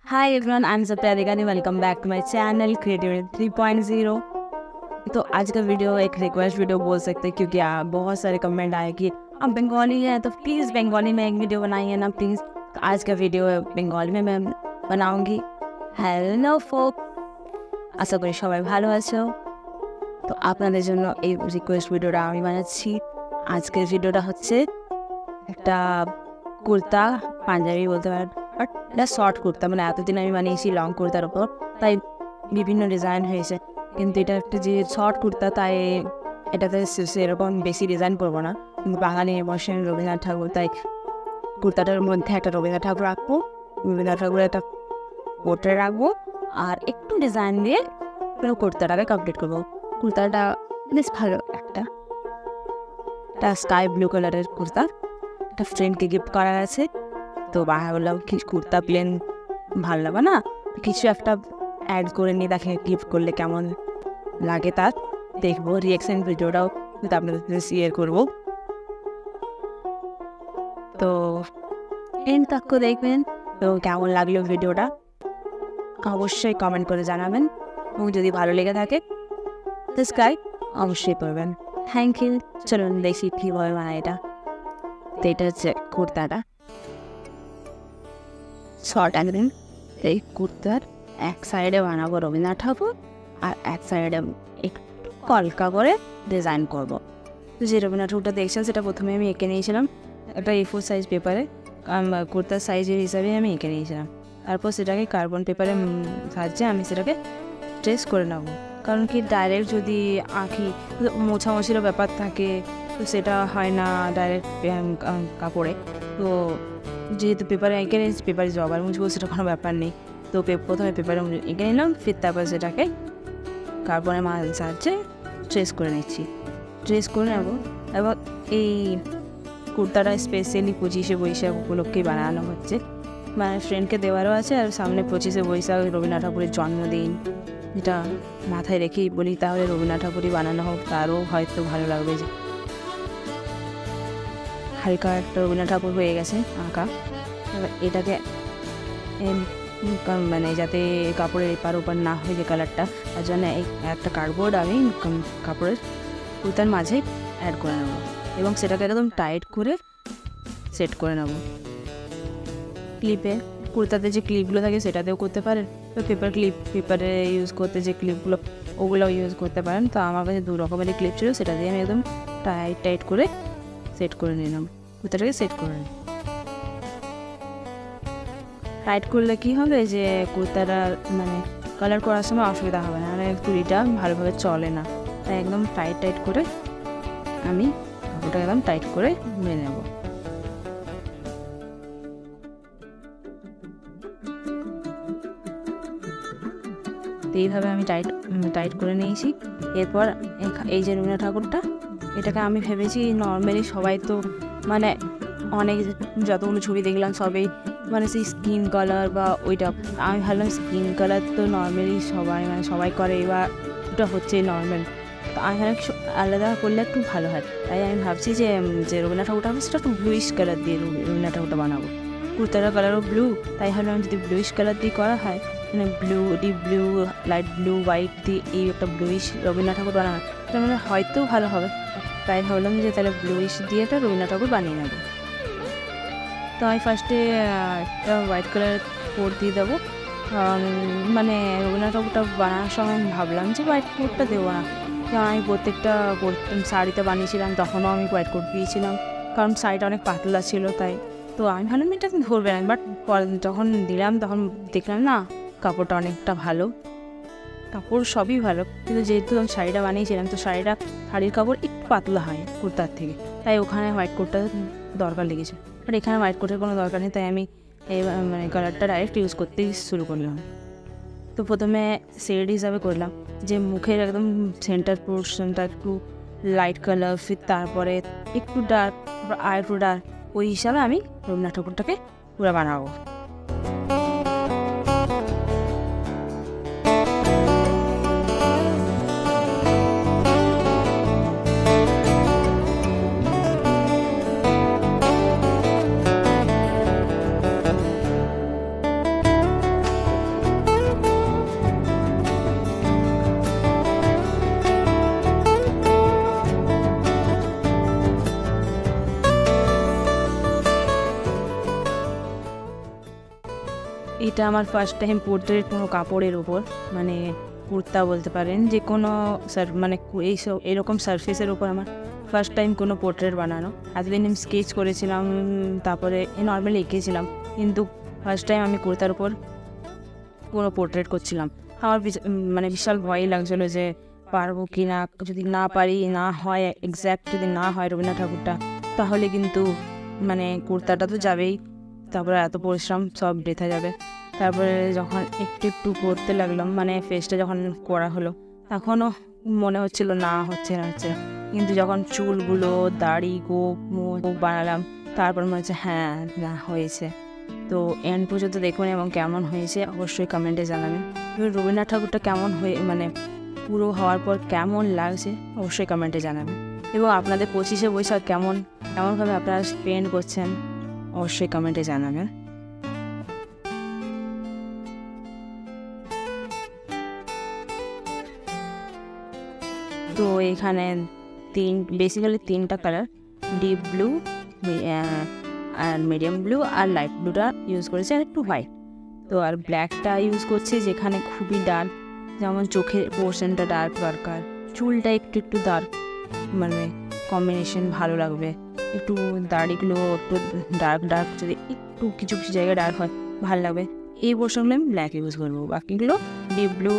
Hi everyone, I am Satya Degani. Welcome back to my channel creativity 3.0। तो आज का video एक रिक्वेस्ट वीडियो बोल सकते हैं, क्योंकि बहुत सारे कमेंट आए कि आप बंगाली हैं तो प्लीज़ बंगाली में एक वीडियो बनाइए ना प्लीज़। तो आज का वीडियो बंगाली में मैं बनाऊंगी। हेलो फोक, आशा करी सबाई भालो आछो। तो আপনাদের জন্য এই রিকোয়েস্ট ভিডিওটা আমি বানাচ্ছি। আজকের ভিডিওটা হচ্ছে একটা কুর্তা পাঞ্জাবি বলতে পারেন, বাট এটা শর্ট কুর্তা। মানে এতদিন আমি বানিয়েছি লং কুর্তার ওপর, তাই বিভিন্ন ডিজাইন হয়েছে, কিন্তু এটা একটা যে শর্ট কুর্তা তাই এটাতে সেরকম বেশি ডিজাইন করবো না। কিন্তু বাঙালি ইমোশন রবীন্দ্রনাথ ঠাকুর, তাই কুর্তাটার মধ্যে একটা রবীন্দ্রনাথ ঠাকুর রাখবো, রবীন্দ্রনাথ ঠাকুরের একটা পোর্ট্রেট রাখবো, আর একটু ডিজাইন দিয়ে পুরো কুর্তাটাকে কমপ্লিট করবো। কুর্তাটা বেশ ভালো, একটা স্কাই ব্লু কালারের কুর্তা, একটা ফ্রেন্ডকে গিফট করা আছে। তো বললাম কি কুর্তা প্লেন ভালো লাগবে না, কিছু একটা অ্যাড করে নিয়ে তাকে গিফট করলে কেমন লাগে তার দেখবো। রিয়াকশান ভিডিওটাও কিন্তু আপনাদের সাথে শেয়ার করবো। তো এন্ড তক দেখবেন। তো কেমন লাগলো ভিডিওটা অবশ্যই কমেন্ট করে জানাবেন, এবং যদি ভালো লেগে থাকে সাবস্ক্রাইব অবশ্যই করবেন। Thank you. চলুন দেখি কীভাবে বানায় এটা। তো এটা হচ্ছে কুর্তাটা শর্ট একদিন। এই কুর্তার এক সাইডে বানাবো রবীন্দ্রনাথ ঠাকুর, আর এক সাইডে একটু কলকা করে ডিজাইন করব। তো যে রবীন্দ্রনাথ ঠাকুরটা দেখছেন সেটা প্রথমে আমি এঁকে নিয়েছিলাম একটা A4 সাইজ পেপারে, কুর্তার সাইজের হিসাবে আমি এঁকে নিয়েছিলাম। তারপর সেটাকে কার্বন পেপারে সাহায্যে আমি সেটাকে ট্রেস করে নেবো। কারণ কি ডাইরেক্ট যদি আঁকি মোছামুছিরও ব্যাপার থাকে, তো সেটা হয় না ডাইরেক্ট কাপড়ে। তো যেহেতু পেপারে এঁকে নিয়েছি, পেপারে জবার মুছবো সেটা কোনো ব্যাপার নেই। তো প্রথমে পেপারে এঁকে নিলাম, ফির তারপর সেটাকে কার্বনের সাহায্যে ট্রেস করে নিচ্ছি। ট্রেস করে নেবো। এবং এই কুর্তাটা স্পেশালি 25শে বৈশাখ উপলক্ষেই বানানো হচ্ছে, মানে ফ্রেন্ডকে দেওয়ারও আছে। আর সামনে 25শে বৈশাখ রবীন্দ্রনাথ ঠাকুরের জন্মদিন, যেটা মাথায় রেখেই বলি তাহলে রবীন্দ্রনাথ ঠাকুরই বানানো হোক, তারও হয়তো ভালো লাগবে। যে হালকা একটা রবীন্দ্রনাথ ঠাকুর হয়ে গেছে আঁকা। এবার এটাকে মানে যাতে কাপড়ের এপার ওপার না হয়ে যায় কালারটা, তার জন্য এই একটা কার্ডবোর্ড আমি কাপড়ের কুর্তার মাঝে অ্যাড করে নেবো, এবং সেটাকে একদম টাইট করে সেট করে নেব। ক্লিপে কুর্তাতে যে ক্লিপগুলো থাকে সেটাতেও করতে পারেন, তো পেপারে ইউজ করতে যে ক্লিপগুলো ওগুলো ইউজ করতে পারেন। তো আমার কাছে 2 রকমের ক্লিপ ছিল, সেটা দিয়ে আমি একদম টাইট করে সেট করে নিলাম। কুর্তাটাকে সেট করে নিই। টাইট করলে কী হবে যে কুর্তাটা মানে কালার করার সময় অসুবিধা হবে না, মানে চুড়িটা ভালোভাবে চলে না। তাই একদম টাইট করে আমি কাপড়টা একদম টাইট করে নিয়ে নেব। এইভাবে আমি টাইট করে নিয়েছি। এরপর এই যে রবীন্দ্রনাথ ঠাকুরটা, এটাকে আমি ভেবেছি নর্মালি সবাই তো মানে অনেক যতগুলো ছবি দেখলাম সবাই মানে সেই স্কিন কালার বা ওইটা, আমি ভাবলাম স্কিন কালার তো নর্মালি সবাই করে, এবার ওটা হচ্ছে নর্মাল। তো আমি ভাবলাম আলাদা করলে একটু ভালো হয়, তাই আমি ভাবছি যে রবীন্দ্রনাথ ঠাকুরটা হবে সেটা একটু ব্লুইশ কালার দিয়ে রবীন্দ্রনাথ ঠাকুরটা বানাবো। কুর্তাটার কালারও ব্লু, তাই ভাবলাম যদি ব্লুইশ কালার দিয়ে করা হয়, মানে deep blue, light blue, white দিয়ে এই একটা ব্লুইশ রবীন্দ্রনাথ ঠাকুর বানানো, তার মানে হয়তো ভালো হবে। তাই ভাবলাম যে তাহলে ব্লুইশ দিয়ে একটা রবীন্দ্রনাথ ঠাকুর বানিয়ে নেব। তো আমি ফার্স্টে একটা হোয়াইট কালার কোট দিয়ে দেবো, কারণ মানে রবীন্দ্রনাথ ঠাকুরটা বানানোর সময় আমি ভাবলাম যে হোয়াইট কোটটা দেবো না, কারণ আমি প্রত্যেকটা শাড়িতে বানিয়েছিলাম তখনও আমি হোয়াইট কোট দিয়েছিলাম, কারণ শাড়িটা অনেক পাতলা ছিল। তাই তো আমি ভাবলাম এটা ধরবে না, বাট যখন দিলাম তখন দেখলাম না কাপড়টা অনেকটা ভালো, কাপড় সবই ভালো, কিন্তু যেহেতু আমি শাড়িটা বানিয়েছিলাম তো শাড়ির কাপড় একটু পাতলা হয় কুর্তার থেকে, তাই ওখানে হোয়াইট কোটটা দরকার লেগেছে। বাট এখানে হোয়াইট কোটের কোনো দরকার নেই, তাই আমি এই মানে কালারটা ডাইরেক্ট ইউজ করতেই শুরু করলাম। তো প্রথমে শেড হিসাবে করলাম যে মুখের একদম সেন্টার পোর্শনটা একটু লাইট কালার, ফির তারপরে একটু ডার্ক, আর একটু ডার্ক, ওই হিসাবে আমি রবীন্দ্রনাথ ঠাকুরটাকে পুরো বানাবো। এটা আমার ফার্স্ট টাইম পোর্ট্রেট কোনো কাপড়ের ওপর, মানে কুর্তা বলতে পারেন, যে কোনো মানে এইসব এরকম সারফেসের ওপর আমার ফার্স্ট টাইম কোনো পোর্ট্রেট বানানো। এতদিন আমি স্কেচ করেছিলাম, তারপরে নর্মালি এঁকেছিলাম, কিন্তু ফার্স্ট টাইম আমি কুর্তার উপর কোনো পোর্ট্রেট করছিলাম। আমার মানে বিশাল ভয়ই লাগছিলো যে পারবো কি না, যদি না পারি, না হয় এক্স্যাক্ট যদি না হয় রবীন্দ্রনাথ ঠাকুরটা, তাহলে কিন্তু মানে কুর্তাটা তো যাবেই, তারপরে এত পরিশ্রম সব বৃথা যাবে। তারপরে যখন একটু একটু করতে লাগলাম, মানে ফেসটা যখন করা হলো, তখনও মনে হচ্ছিল না হচ্ছে না। কিন্তু যখন চুলগুলো, দাড়ি, গোপ বানালাম, তারপর মনে হচ্ছে হ্যাঁ না হয়েছে। তো এন্ড পর্যন্ত দেখুন এবং কেমন হয়েছে অবশ্যই কমেন্টে জানাবেন। রবীন্দ্রনাথ ঠাকুরটা কেমন হয়ে মানে পুরো হওয়ার পর কেমন লাগছে অবশ্যই কমেন্টে জানাবেন। এবং আপনাদের 25শে বৈশাখ কেমনভাবে আপনারা স্পেন্ড করছেন অবশ্যই কমেন্টে জানাবেন। তো এখানে বেসিক্যালি 3টা কালার, ডিপ ব্লু আর মিডিয়াম ব্লু আর লাইট ব্লুটা ইউজ করেছি, আর একটু হোয়াইট। তো আর ব্ল্যাকটা ইউজ করছি যেখানে খুবই ডার্ক, যেমন চোখের পোর্শনটা ডার্ক দরকার, চুলটা একটু একটু ডার্ক, মানে কম্বিনেশন ভালো লাগবে। একটু দাড়িগুলো একটু ডার্ক যদি একটু কিছু কিছু জায়গায় ডার্ক হয় ভালো লাগবে। এই পোর্শনগুলো আমি ব্ল্যাক ইউজ করবো, বাকিগুলো ডিপ ব্লু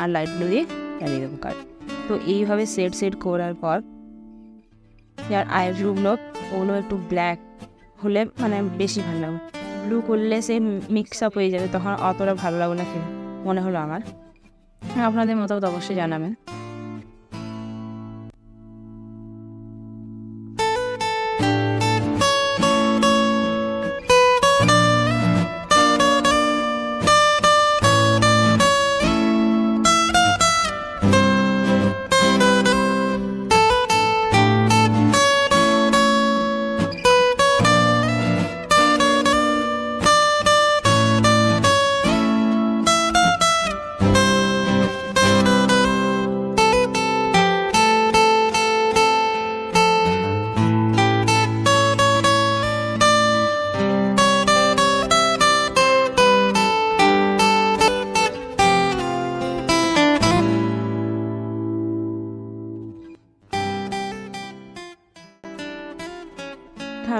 আর লাইট ব্লু দিয়ে চালিয়ে দেবো কাজ। তো এইভাবে সেট করার পর আর আইব্রোগুলো ওগুলো একটু ব্ল্যাক হলে মানে বেশি ভালো লাগবে, ব্লু করলে সে মিক্স আপ হয়ে যাবে, তখন অতটা ভালো লাগবে না মনে হলো আমার। আপনাদের মতামত অবশ্যই জানাবেন।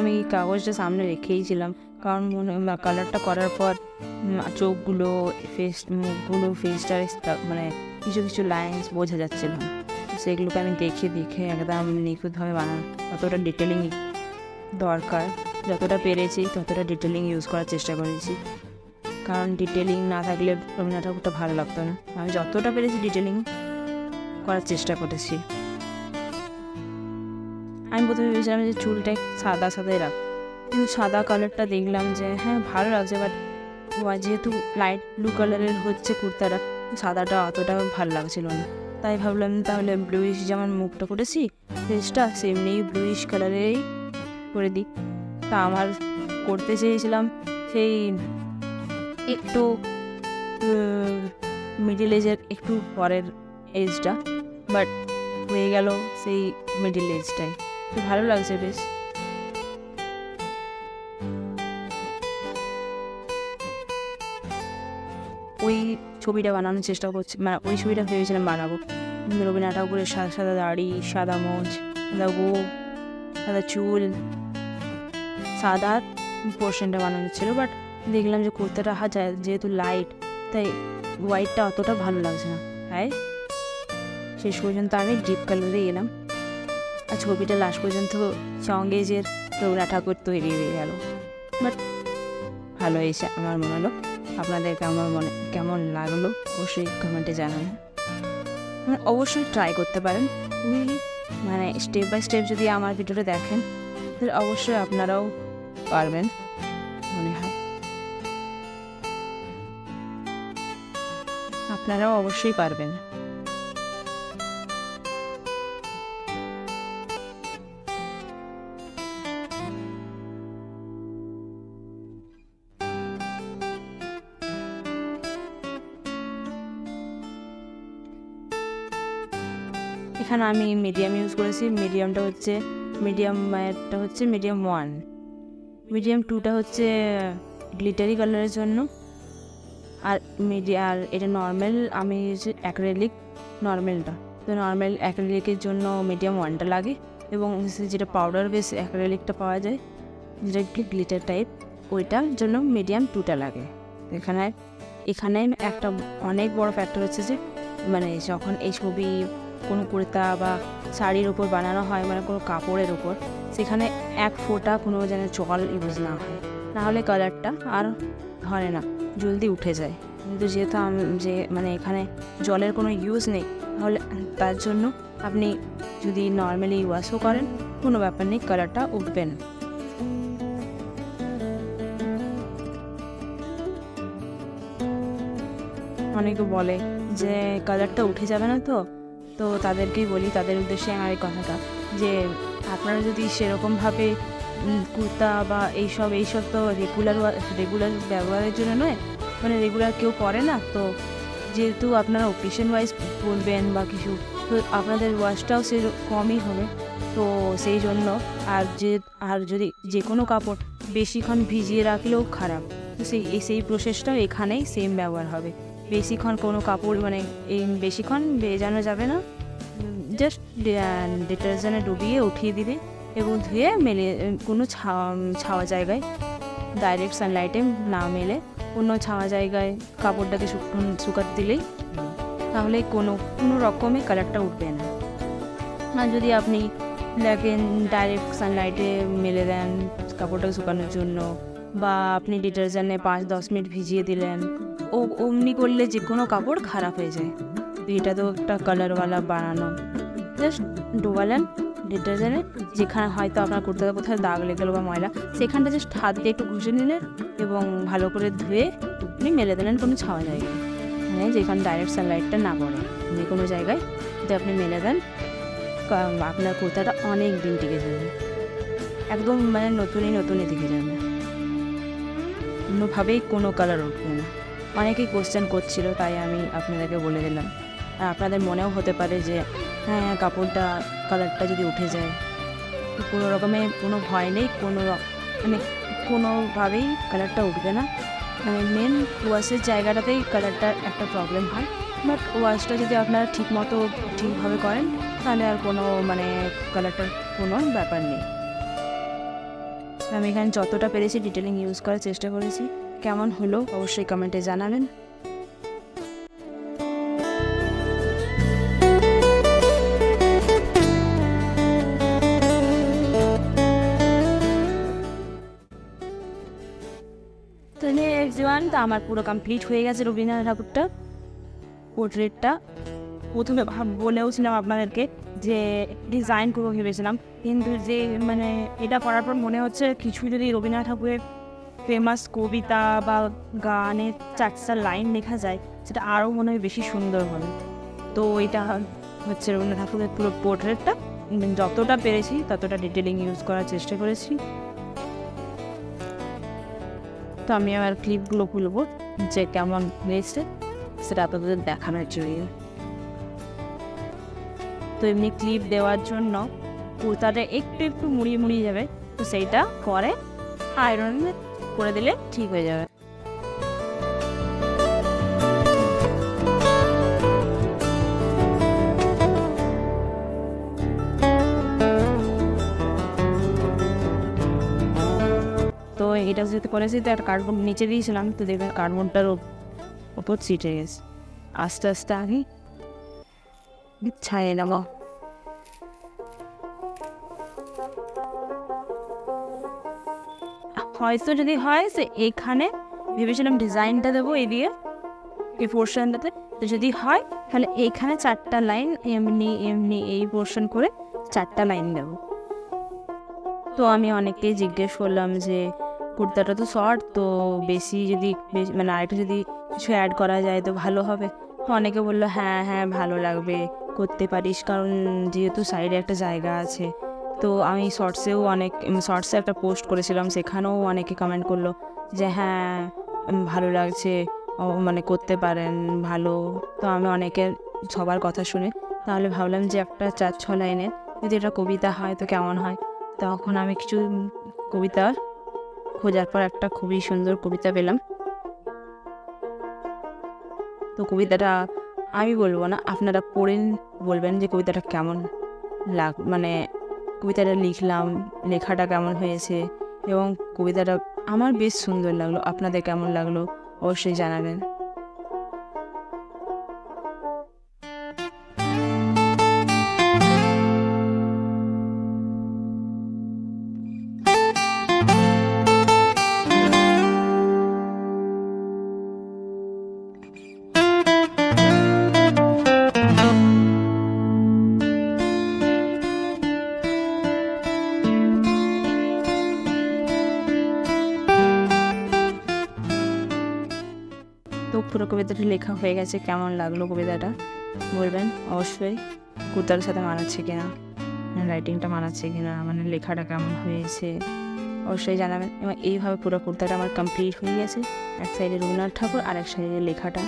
আমি কাগজটা সামনে রেখেইছিলাম, কারণ কালারটা করার পর চোখগুলো, মুখগুলো, ফেসটা মানে কিছু কিছু লাইন্স বোঝা যাচ্ছিল, সেগুলোকে আমি দেখে একদম নিখুঁতভাবে বানানো। যতটা ডিটেলিং দরকার, যতটা পেরেছি ততটা ডিটেলিং ইউজ করার চেষ্টা করেছি, কারণ ডিটেলিং না থাকলে রবীন্দ্রনাথ ঠাকুরটা ভালো লাগতো না। আমি যতটা পেরেছি ডিটেলিং করার চেষ্টা করেছি। আমি প্রথমে ভেবেছিলাম যে চুলটা সাদাই রাখ, কিন্তু সাদা কালারটা দেখলাম যে হ্যাঁ ভালো লাগছে, বাট যেহেতু লাইট ব্লু কালারের হচ্ছে কুর্তাটা, সাদাটা অতটা ভালো লাগছিল না। তাই ভাবলাম তাহলে ব্লুইশ যেমন মুখটা করেছি, ফেসটা সেমনি ব্লুইশ কালারেরই করে দিই। তা আমার করতে চেয়েছিলাম সেই একটু মিডিল এজের একটু পরের এজটা, বাট হয়ে গেল সেই মিডিল এজটাই। তো ভালো লাগছে বেশ। ওই ছবিটা বানানোর চেষ্টা করছি, মানে ওই ছবিটা ভেবেছিলাম বানাবো, রবীন্দ্রনাথ ঠাকুরের সাদা সাদা দাড়ি, সাদা মোজ, সাদা গোপ, সাদা চুল, সাদা পোর্শনটা বানানো ছিল। বাট দেখলাম যে কুর্তাটা যেহেতু লাইট, তাই হোয়াইটটা অতটা ভালো লাগছে না, তাই শেষ পর্যন্ত আমি ডিপ কালারে এলাম। আর ছবিটা লাস্ট পর্যন্ত সঙ্গেজের রবীন্দ্রনাথ ঠাকুর তৈরি হয়ে গেল। বাট ভালো হয়েছে আমার মনে হলো। আপনাদেরকে আমার কেমন লাগলো অবশ্যই কমেন্টে জানাবেন। অবশ্যই ট্রাই করতে পারেন, মানে স্টেপ বাই স্টেপ যদি আমার ভিডিওটা দেখেন তাহলে অবশ্যই আপনারাও পারবেন মনে হয়, আপনারাও অবশ্যই পারবেন। এখানে আমি মিডিয়াম ইউজ করেছি, মিডিয়ামটা হচ্ছে মিডিয়াম 1, মিডিয়াম 2টা হচ্ছে গ্লিটারি কালারের জন্য, আর আর এটা নর্মাল, আমি অ্যাক্রেলিক নর্মালটা, তো নর্মাল অ্যাক্রেলিকের জন্য মিডিয়াম 1টা লাগে, এবং যেটা পাউডার বেস অ্যাক্রেলিকটা পাওয়া যায় যেটা কি গ্লিটার টাইপ, ওইটার জন্য মিডিয়াম 2টা লাগে। এখানে একটা অনেক বড় ফ্যাক্টর হচ্ছে যে মানে যখন এই ছবি কোনো কুর্তা বা শাড়ির ওপর বানানো হয়, মানে কোনো কাপড়ের ওপর, সেখানে এক ফোঁটা কোনো যেন জল ইউজ না হয়, নাহলে কালারটা আর ধরে না, জলদি উঠে যায়। কিন্তু যেহেতু যে মানে এখানে জলের কোনো ইউজ নেই, তাহলে তার জন্য আপনি যদি নর্মালি ওয়াশও করেন কোনো ব্যাপার নেই, কালারটা উঠবে না। অনেকে বলে যে কালারটা উঠে যাবে না, তো তাদেরকেই বলি, তাদের উদ্দেশ্যে আমার এই কথাটা, যে আপনারা যদি সেরকমভাবে কুর্তা বা এইসব তো রেগুলার ব্যবহারের জন্য নয়, মানে রেগুলার কেউ পরে না, তো যেহেতু আপনারা অকেশন ওয়াইজ পরবেন বা কিছু, তো আপনাদের ওয়াশটাও সে কমই হবে, তো সেই জন্য। আর যদি যে কোনো কাপড় বেশিক্ষণ ভিজিয়ে রাখলেও খারাপ, তো সেই প্রসেসটাও এখানেই সেম ব্যবহার হবে। বেশিক্ষণ কোনো কাপড় মানে বেশিক্ষণ ভেজানো যাবে না, জাস্ট ডিটারজেন্টে ডুবিয়ে উঠিয়ে দিলে এবং ধুয়ে মেলে কোনো ছাওয়া জায়গায়, ডাইরেক্ট সানলাইটে না মেলে কোনো ছাওয়া জায়গায় কাপড়টাকে শুকাতে দিলেই, তাহলে কোনো রকমে কালারটা উঠবে না। আর যদি আপনি দেখেন ডাইরেক্ট সানলাইটে মেলে দেন কাপড়টাকে শুকানোর জন্য, বা আপনি ডিটারজেন্টে 5-10 মিনিট ভিজিয়ে দিলেন, অমনি করলে যে কোনো কাপড় খারাপ হয়ে যায়। এটা তো একটা কালারওয়ালা বানানো, জাস্ট ডোবালেন ডিটারজেন্টে, যেখানে হয়তো আপনার কুর্তাতে কোথাও দাগ লেগে গেলো বা ময়লা, সেখানটা জাস্ট হাত দিয়ে একটু ঘষে নিলেন এবং ভালো করে ধুয়ে আপনি মেলে দিলেন কোনো ছাওয়া জায়গায়, মানে যেখানে ডাইরেক্ট সানলাইটটা না পড়ে, যে কোনো জায়গায় যদি আপনি মেলে দেন, আপনার কুর্তাটা অনেক দিন টিকে যাবে, একদম মানে নতুনই টিকে যাবে, কোনোভাবেই কোনো কালার উঠবে না। অনেকেই কোশ্চেন করছিল, তাই আমি আপনাদেরকে বলে দিলাম। আর আপনাদের মনেও হতে পারে যে হ্যাঁ কাপড়টা কালারটা যদি উঠে যায়, কোনো রকমের কোনো ভয় নেই, মানে কোনোভাবেই কালারটা উঠবে না, মানে মেন ওয়াশের জায়গাটাতেই কালারটার একটা প্রবলেম হয়, বাট ওয়াশটা যদি আপনারা ঠিকভাবে করেন, তাহলে আর কোনো মানে কালারটার কোনো ব্যাপার নেই। আমি এখানে যতটা পেরেছি ডিটেলিং ইউজ করার চেষ্টা করেছি, কেমন হলো অবশ্যই কমেন্টে জানাবেন। তো আমার পুরো কমপ্লিট হয়ে গেছে রবীন্দ্রনাথ ঠাকুরটা পোর্ট্রেটটা। প্রথমে বলেওছিলাম আপনাদেরকে যে ডিজাইন করবো ভেবেছিলাম, কিন্তু যে মানে এটা করার পর মনে হচ্ছে কিছু যদি রবীন্দ্রনাথ ঠাকুরের ফেমাস কবিতা বা গানের 4টা লাইন লেখা যায়, সেটা আরও মনে হয় বেশি সুন্দর হবে। তো এটা হচ্ছে রবীন্দ্রনাথ ঠাকুরের পুরো পোর্ট্রেটটা, যতটা পেরেছি ততটা ডিটেলিং ইউজ করার চেষ্টা করেছি। তো আমি আমার ক্লিপগুলো খুলবো যে কেমন হয়েছে সেটা আপনাদের দেখানোর জন্য। তো এমনি ক্লিপ দেওয়ার জন্য কুর্তাটা একটু মুড়িয়ে যাবে, তো সেইটা পরে আয়রন করে দিলে ঠিক হয়ে যাবে। তো এটা যেতে করেছি, তো একটা কার্ডবোর্ড নিচে দিয়েছিলাম, তো দেখবেন কার্ডবোর্ডটার ওপর ছিটে গেছে। আস্তে আস্তে আগে ছাড়িয়ে নেব। হয়তো যদি হয় সে এখানে ভেবেছিলাম ডিজাইনটা দেবো এই পোর্শনটাতে, তো যদি হয় তাহলে এইখানে 4টা লাইন এমনি এই পোর্শন করে 4টা লাইন দেবো। তো আমি অনেককেই জিজ্ঞেস করলাম যে কুর্তাটা তো শর্ট, তো বেশি মানে আরেকটু যদি কিছু অ্যাড করা যায় তো ভালো হবে। তো অনেকে বললো হ্যাঁ ভালো লাগবে, করতে পারিস, কারণ যেহেতু সাইডে একটা জায়গা আছে। তো আমি শর্টসে একটা পোস্ট করেছিলাম, সেখানেও অনেকে কমেন্ট করলো যে হ্যাঁ ভালো লাগছে, মানে করতে পারেন ভালো। তো আমি সবার কথা শুনে তাহলে ভাবলাম যে একটা 4-6 লাইনের যদি এটা কবিতা হয় তো কেমন হয়। তখন আমি কিছু কবিতা খোঁজার পর একটা খুবই সুন্দর কবিতা পেলাম। তো কবিতাটা আমি বলবো না, আপনারা পড়ে বলবেন যে কবিতাটা কেমন মানে কবিতাটা লিখলাম, লেখাটা কেমন হয়েছে, এবং কবিতাটা আমার বেশ সুন্দর লাগলো। আপনাদের কেমন লাগলো অবশ্যই জানাবেন। তো পুরো কবিতাটি লেখা হয়ে গেছে। কেমন লাগলো কবিতাটা বলবেন অবশ্যই। কুর্তার সাথে মানাচ্ছে কিনা, রাইটিংটা মানাচ্ছে কিনা, মানে লেখাটা কেমন হয়েছে অবশ্যই জানাবেন। এবং এইভাবে পুরো কুর্তাটা আমার কমপ্লিট হয়ে গেছে। এক সাইডে রবীন্দ্রনাথ ঠাকুর আর এক সাইডে লেখাটা।